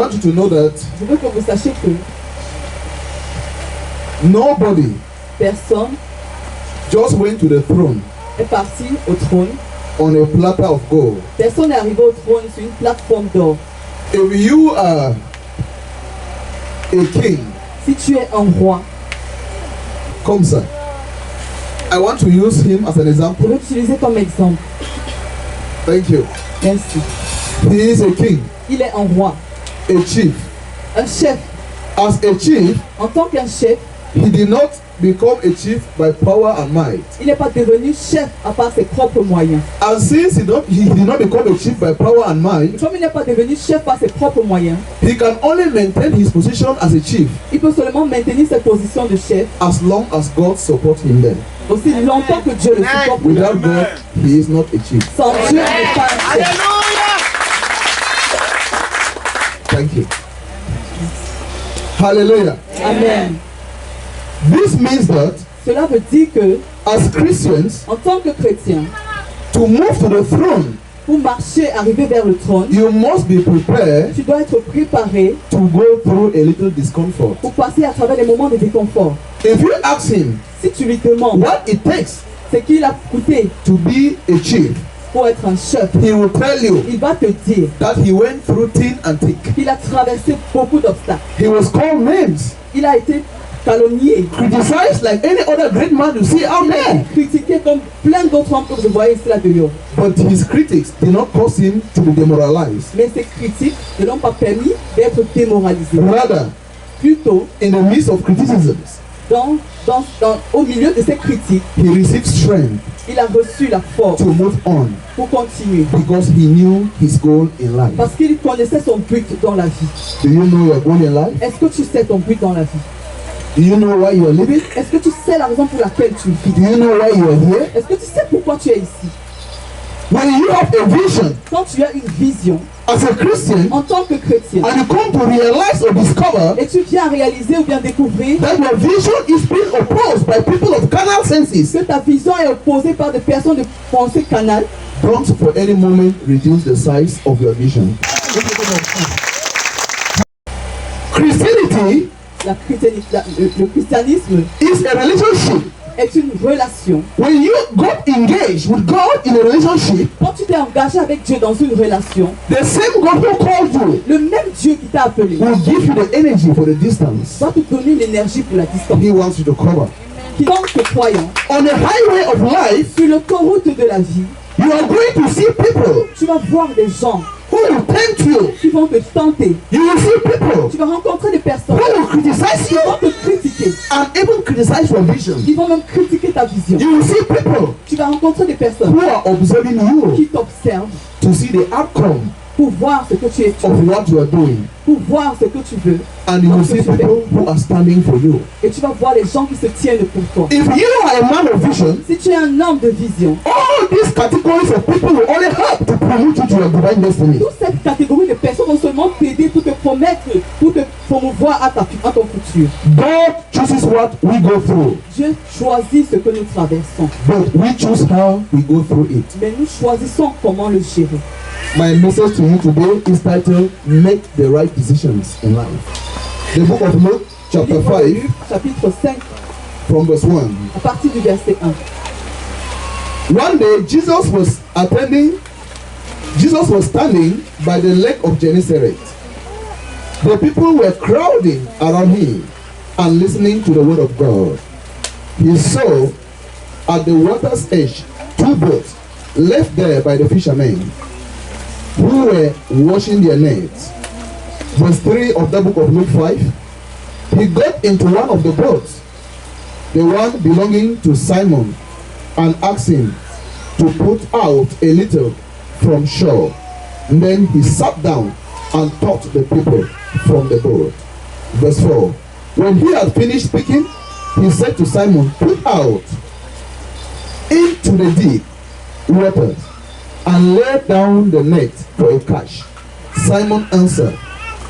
want you to know that Je veux que vous sachiez que nobody personne just went to the throne est parti au trône. on a platter of gold. Personne n'est arrivé au trône sur une plateforme d'or. If you are a king, Si tu es un roi, come sir. I want to use him as an je example. veux l'utiliser comme exemple. Thank you. Merci. He is a king, Il est un roi, a chief. un chef. As a chief, En tant qu'un chef, he did not become a chief by power and might. il n'est pas devenu chef à part ses propres moyens. And since he did not become a chief by power and might, Comme il n'est pas devenu chef par ses propres moyens, he can only maintain his position as a chief il peut seulement maintenir cette position de chef as long as God supports him there. aussi longtemps que Dieu le supporte. Without God, he is not a chief. Sans Dieu, il n'est pas un chef. Thank you. Hallelujah. Amen. This means that Cela veut dire que, as Christians, en tant que chrétien, to move to the throne, pour marcher, arriver vers le trône, you must be prepared tu dois être préparé to go through a little discomfort. pour passer à travers les moments de déconfort. If you ask him Si tu lui demandes what it takes ce qu'il a coûté to be a chief, pour être un chef, he will tell you il va te dire that he went through thin and thick. qu'il a traversé beaucoup d'obstacles. He was called names, Il a été calomnié, criticized like any other great man you see out il a there. été critiqué comme plein d'autres hommes que vous voyez ici là dehors. But his critics did not cause him to be demoralized. Mais ces critiques ne l'ont pas permis d'être démoralisé. Rather, Plutôt, in the midst of criticisms, au milieu de ces critiques, he received strength il a reçu la force to move on pour continuer. because he knew his goal in life. Parce qu'il connaissait son but dans la vie. Do you know your goal in life? Est-ce que tu sais ton but dans la vie? Do you know why you are living? Est-ce que tu sais la raison pour laquelle tu vis? Do you know why you are here? Est-ce que tu sais pourquoi tu es ici? When you have a vision Quand tu as une vision as a Christian en tant que chrétien and you come to realize or discover et tu viens réaliser ou bien découvrir that your vision is being opposed by people of carnal senses, que ta vision est opposée par des personnes de pensée canale, don't for any moment reduce the size of your vision. Christianity le christianisme is a relationship. est une relation. When you got engaged with God in a relationship, Quand tu t'es engagé avec Dieu dans une relation, the same God who called you le même Dieu qui t'a appelé will give you the energy for the distance va te donner l'énergie pour la distance. He wants you to cover. Qui tant que croyant, On the highway of life, sur l'autoroute de la vie, you are going to see people tu vas voir des gens who will tempt you. qui vont te tenter. You will see people Tu vas rencontrer des personnes who will criticize qui you vont te critiquer. and even criticize your vision. Ils vont même critiquer ta vision. You will see people Tu vas rencontrer des personnes who are observing you qui t'observent to see the outcome pour voir ce que tu es, of what you are doing. pour voir ce que tu veux. And you will see people who are standing for you. Et tu vas voir les gens qui se tiennent pour toi. If you are a man of vision, Si tu es un homme de vision, all these categories of people will only help to promote you to your divine destiny. toute cette catégorie de personnes vont seulement t'aider pour te promettre, pour te promouvoir à ton futur. God chooses what we go through, Dieu choisit ce que nous traversons, but we choose how we go through it. mais nous choisissons comment le gérer. My message to you today is titled Make the Right Decisions in Life. The book of Luke, chapter Livre de 5, Luc, chapitre 5, from verse 1. à partir du verset 1. One day, Jesus was standing by the lake of Gennesaret. The people were crowding around him and listening to the word of God. He saw at the water's edge 2 boats left there by the fishermen who were washing their nets. Verse 3 of the book of Luke 5. He got into one of the boats, the one belonging to Simon, and asked him to put out a little from shore. And then he sat down and taught the people from the boat. Verse 4. When he had finished speaking, he said to Simon, put out into the deep waters and lay down the net for a catch. Simon answered,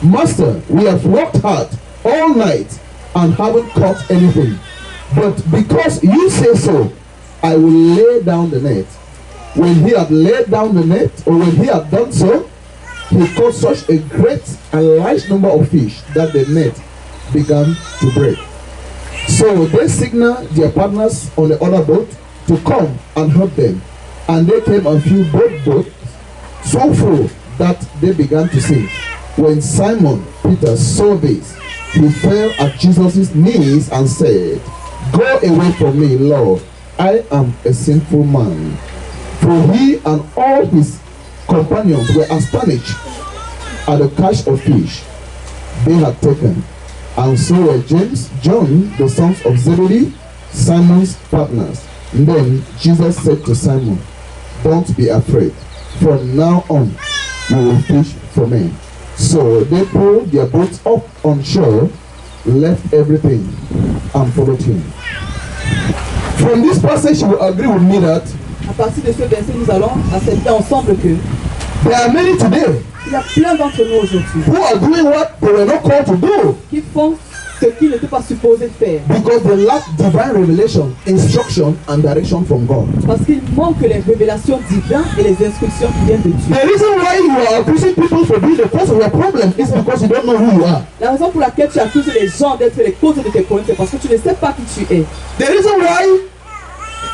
Master, we have worked hard all night and haven't caught anything. But because you say so, I will lay down the net. When he had laid down the net, or when he had done so, he caught such a great and large number of fish that the net began to break. So they signaled their partners on the other boat to come and help them. And they came and filled both boats so full that they began to sink. When Simon Peter saw this, he fell at Jesus' knees and said, "Go away from me, Lord, I am a sinful man." For he and all his companions were astonished at the catch of fish they had taken. And so were James, John, the sons of Zebedee, Simon's partners. And then Jesus said to Simon, "Don't be afraid. From now on, you will fish for men." So they pulled their boats up on shore, left everything, and followed him. From this passage, you will agree with me that À partir de ce verset, nous allons accepter ensemble que there are many today il y a plein d'entre nous aujourd'hui who are doing what they were not called to do qui font ce qu'ils n'étaient pas supposés faire. because they lack divine revelation, instruction, and direction from God. Parce qu'il manque les révélations divines et les instructions qui viennent de Dieu. The reason why you are accusing people for being the cause of your problem is because you don't know who you are. La raison pour laquelle tu accuses les gens d'être les causes de tes problèmes, c'est parce que tu ne sais pas qui tu es. The reason why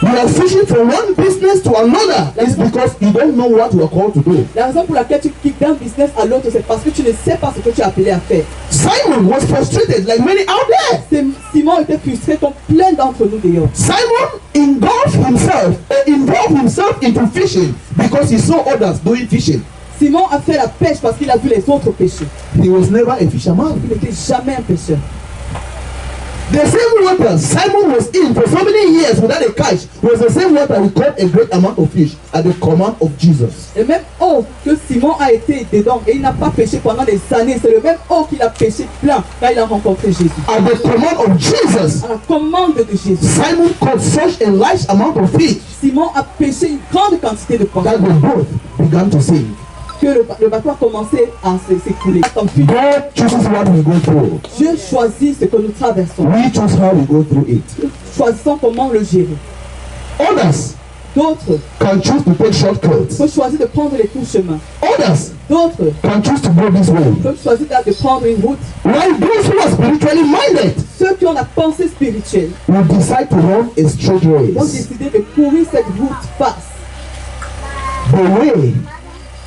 you are switching from one business to another is because you don't know what you are called to do. La raison pour laquelle tu quittes d'un business à l'autre, c'est parce que tu ne sais pas ce que tu es appelé à faire. Simon was frustrated like many out there. Simon était frustré comme plein d'entre nous d'ailleurs. Simon involved himself into fishing because he saw others doing fishing. Simon a fait la pêche parce qu'il a vu les autres pêcher. He was never a fisherman. Il n'était jamais un pêcheur. The same water Simon was in for so many years without a catch was the same water he caught a great amount of fish at the command of Jesus. Le même eau que Simon a été dedans et il n'a pas pêché pendant des années, c'est le même eau qu'il a pêché plein quand il a rencontré Jésus. At the command of Jesus, À la commande de Jésus, Simon caught such a large amount of fish Simon a pêché une grande quantité de poissons that the boat began to sink. que le bateau a commencé à s'écouler. God chooses what we go through. Dieu choisit ce que nous traversons. We choose how we go through it. Choisissons comment le gérer. Others D'autres can choose to take shortcuts. peuvent choisir de prendre les courts chemins. Others D'autres can choose to go this way. peuvent choisir de prendre une route. While those who are spiritually minded Ceux qui ont la pensée spirituelle will decide to run a straight vont race. décider de courir cette route basse. The way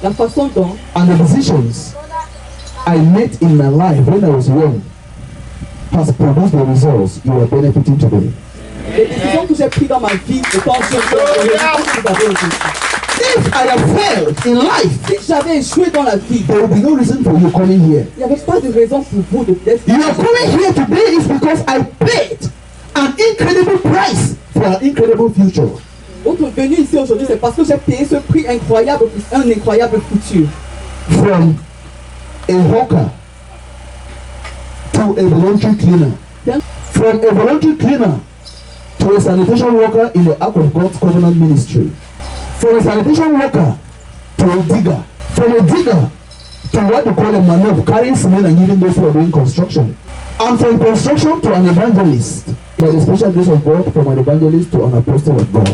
La façon dont and the decisions I made in my life when I was young has produced the results you are benefiting today. les décisions que j'ai prises dans ma vie étant jeune, les résultats que vous avez aujourd'hui. If I have failed in life, Si j'avais échoué dans la vie, there will be no reason for you coming here. il n'y avait pas de raison pour vous d'être. You are coming here today is because I paid an incredible price for an incredible future. Votre venue ici aujourd'hui, c'est parce que j'ai payé ce prix incroyable pour un incroyable futur. From a hawker to a voluntary cleaner. From a voluntary cleaner to a sanitation worker in the Ark of God's Covenant ministry. From a sanitation worker to a digger. From a digger to what they call a maneuver, carrying cement and giving those who are doing construction. And from construction to an evangelist. By the special grace of God, from an evangelist to an apostle of God.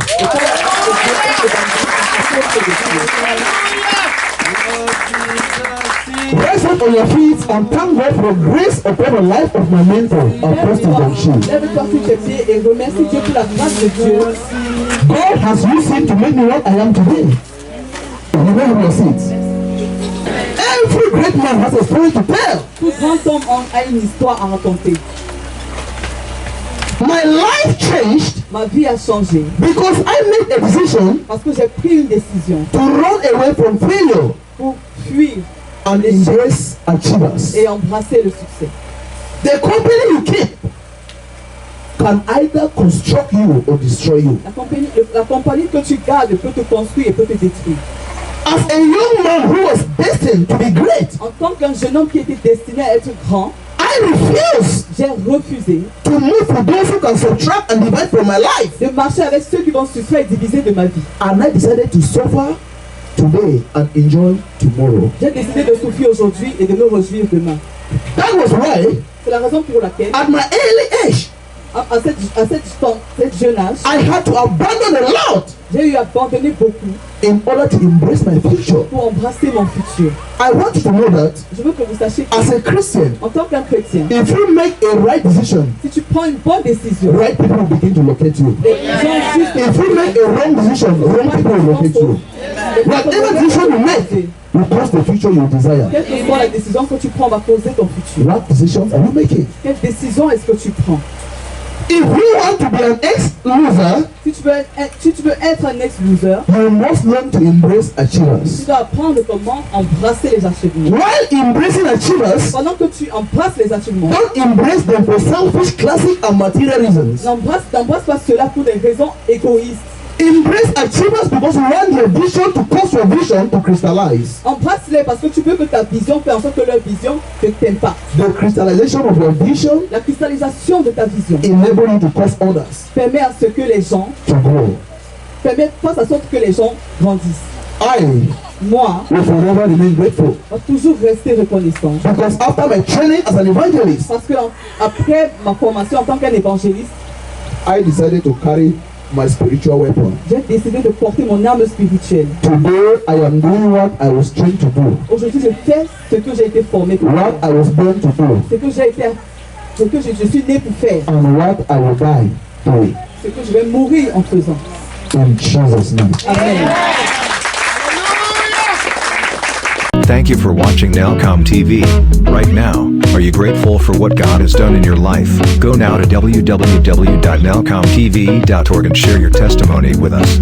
Rise up on your feet and thank God for the grace upon the life of my mentor, Apostle John. Lève-toi sur tes pieds et remercie Dieu pour la grâce de Dieu. God has used him to make me what I am today. You may have your seats. Every great man has a story to tell. Tout grand homme a une histoire à raconter. My life changed Ma vie a changé because I made a decision parce que j'ai pris une décision to run away from failure pour fuir and embrace achievers. et embrasser le succès. The company you keep can either construct you or destroy you. La compagnie que tu gardes peut te construire et peut te détruire. As a young man who was destined to be great, En tant qu'un jeune homme qui était destiné à être grand, I refuse j'ai refusé to move with those who can subtract and divide from my life. de marcher avec ceux qui vont souffrir et diviser de ma vie. And I decided to suffer today and enjoy tomorrow. J'ai décidé de souffrir aujourd'hui et de me réjouir demain. That was why, C'est la raison pour laquelle, at my early age, cette jeune âge, I had to abandon a lot j'ai eu à abandonner beaucoup in order to embrace my future. pour embrasser mon futur. I want you to know that Je veux que vous sachiez as a Christian, qu'en tant qu'un chrétien, if you make a right decision, si tu prends une bonne décision, right people will begin to locate you. les gens juste If you make a wrong decision, wrong people will locate you. Whatever decision you make will cause the future you desire. quelle que soit la décision que tu prends va causer ton futur. What decisions are you making? Quelle décision est-ce que tu prends? If you want to be an ex-loser, Si tu veux être un ex-loser, you must learn to embrace tu achievers. dois apprendre comment embrasser les achèvements. While embracing achievers, Pendant que tu embrasses les achèvements, don't embrace them for selfish, classic, and material reasons. n'embrasse pas cela pour des raisons égoïstes. Embrace achievers because you want their vision to cause your vision to crystallize. Embrasse-les parce que tu veux que ta vision fait en sorte que leur vision ne t'aime pas. The crystallization of your vision La cristallisation de ta vision enable you to cause others permet à ce que les gens, to grow. fasse en sorte que les gens grandissent. I Moi, will forever remain grateful je vais toujours rester reconnaissant. because after my training as an evangelist, Parce que après ma formation en tant qu'un évangéliste, I decided to carry my spiritual weapon. j'ai décidé de porter mon arme spirituelle. Today, I am doing what I was trained to do, Aujourd'hui, je fais ce que j'ai été formé pour what faire, I was born to do, ce que je suis né pour faire, and what I will die doing. ce que je vais mourir en faisant. In Jesus' name. Amen. Thank you for watching Nelcom TV. Right now, are you grateful for what God has done in your life? Go now to www.nelcomtv.org and share your testimony with us.